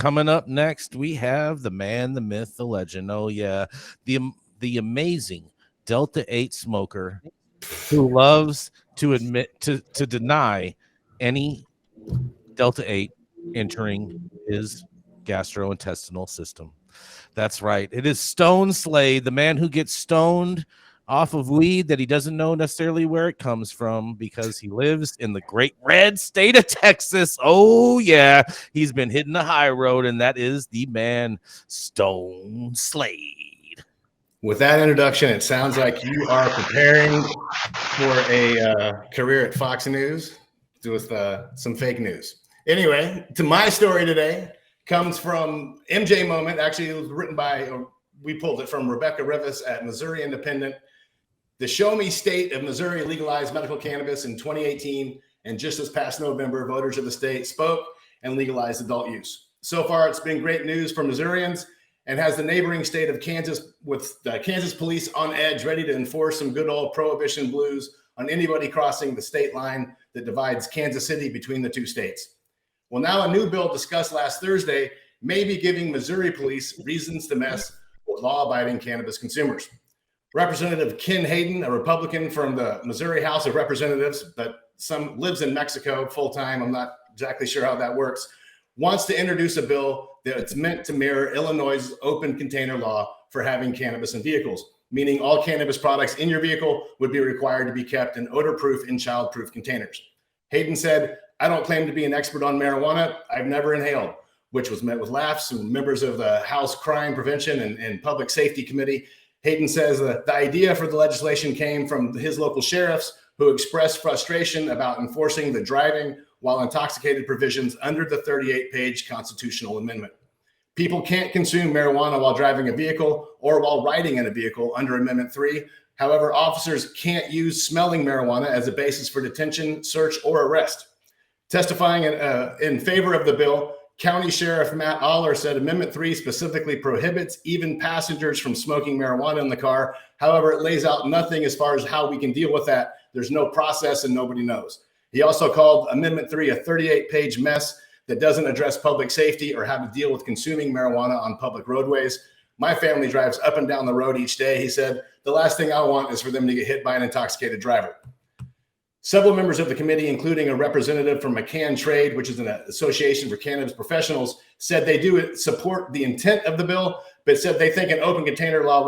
coming up next, we have the man, the myth, the legend. Oh, yeah. The amazing Delta 8 smoker who loves to deny any Delta 8 entering his gastrointestinal system. That's right. It is Stone Slade, the man who gets stoned off of weed that he doesn't know necessarily where it comes from because he lives in the great red state of Texas. Oh, yeah. He's been hitting the high road, and that is the man, Stone Slade. With that introduction, it sounds like you are preparing for a career at Fox News with some fake news. Anyway, to my story today comes from MJ Moment. Actually, it was written by, we pulled it from Rebecca Rivas at Missouri Independent. The Show Me State of Missouri legalized medical cannabis in 2018, and just this past November, voters of the state spoke and legalized adult use. So far, it's been great news for Missourians and has the neighboring state of Kansas with the Kansas police on edge, ready to enforce some good old prohibition blues on anybody crossing the state line that divides Kansas City between the two states. Well, now a new bill discussed last Thursday may be giving Missouri police reasons to mess with law-abiding cannabis consumers. Representative Ken Hayden, a Republican from the Missouri House of Representatives, but lives in Mexico full-time, I'm not exactly sure how that works, wants to introduce a bill that's meant to mirror Illinois' open container law for having cannabis in vehicles, meaning all cannabis products in your vehicle would be required to be kept in odor-proof and child-proof containers. Hayden said, "I don't claim to be an expert on marijuana. I've never inhaled," which was met with laughs from members of the House Crime Prevention and Public Safety Committee. Hayden says that the idea for the legislation came from his local sheriffs who expressed frustration about enforcing the driving while intoxicated provisions under the 38-page constitutional amendment. People can't consume marijuana while driving a vehicle or while riding in a vehicle under Amendment 3. However, officers can't use smelling marijuana as a basis for detention, search, or arrest. Testifying in favor of the bill, County Sheriff Matt Aller said Amendment 3 specifically prohibits even passengers from smoking marijuana in the car. However, it lays out nothing as far as how we can deal with that. There's no process and nobody knows. He also called Amendment 3 a 38-page mess that doesn't address public safety or how to deal with consuming marijuana on public roadways. My family drives up and down the road each day. He said, the last thing I want is for them to get hit by an intoxicated driver. Several members of the committee, including a representative from McCann Trade, which is an association for cannabis professionals, said they do support the intent of the bill, but said they think an open container law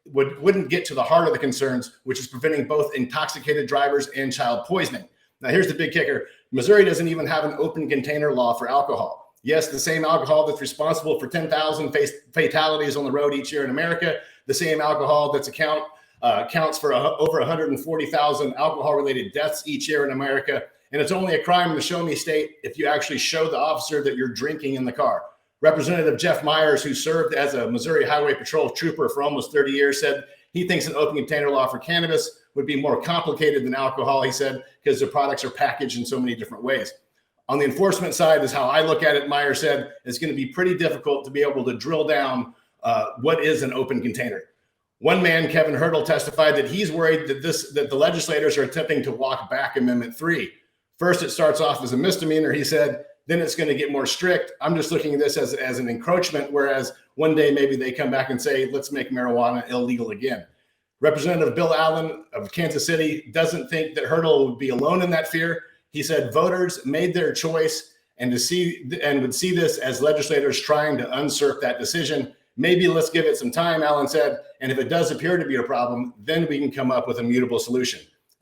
wouldn't get to the heart of the concerns, which is preventing both intoxicated drivers and child poisoning. Now, here's the big kicker. Missouri doesn't even have an open container law for alcohol. Yes, the same alcohol that's responsible for 10,000 fatalities on the road each year in America, the same alcohol that's counts for over 140,000 alcohol-related deaths each year in America. And it's only a crime in the Show Me State if you actually show the officer that you're drinking in the car. Representative Jeff Myers, who served as a Missouri Highway Patrol trooper for almost 30 years, said he thinks an open container law for cannabis would be more complicated than alcohol, he said, because the products are packaged in so many different ways. On the enforcement side, is how I look at it, Myers said, it's going to be pretty difficult to be able to drill down what is an open container. One man, Kevin Hurdle, testified that he's worried that the legislators are attempting to walk back Amendment 3. First, it starts off as a misdemeanor, he said, then it's going to get more strict. I'm just looking at this as an encroachment, whereas one day maybe they come back and say, let's make marijuana illegal again. Representative Bill Allen of Kansas City doesn't think that Hurdle would be alone in that fear. He said voters made their choice and would see this as legislators trying to usurp that decision. Maybe let's give it some time, Allen said, and if it does appear to be a problem, then we can come up with a mutable solution.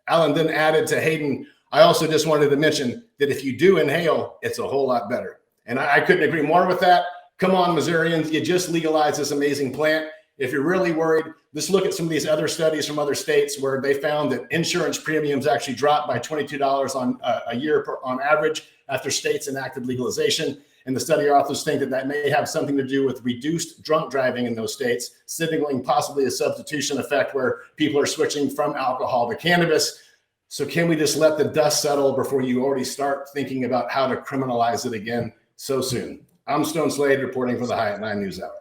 Allen then added to Hayden, I also just wanted to mention that if you do inhale, it's a whole lot better. And I couldn't agree more with that. Come on, Missourians, you just legalized this amazing plant. If you're really worried, let's look at some of these other studies from other states where they found that insurance premiums actually dropped by $22 on a year on average after states enacted legalization. And the study authors think that may have something to do with reduced drunk driving in those states, signaling possibly a substitution effect where people are switching from alcohol to cannabis. So can we just let the dust settle before you already start thinking about how to criminalize it again so soon? I'm Stone Slade reporting for the High at 9 News Hour.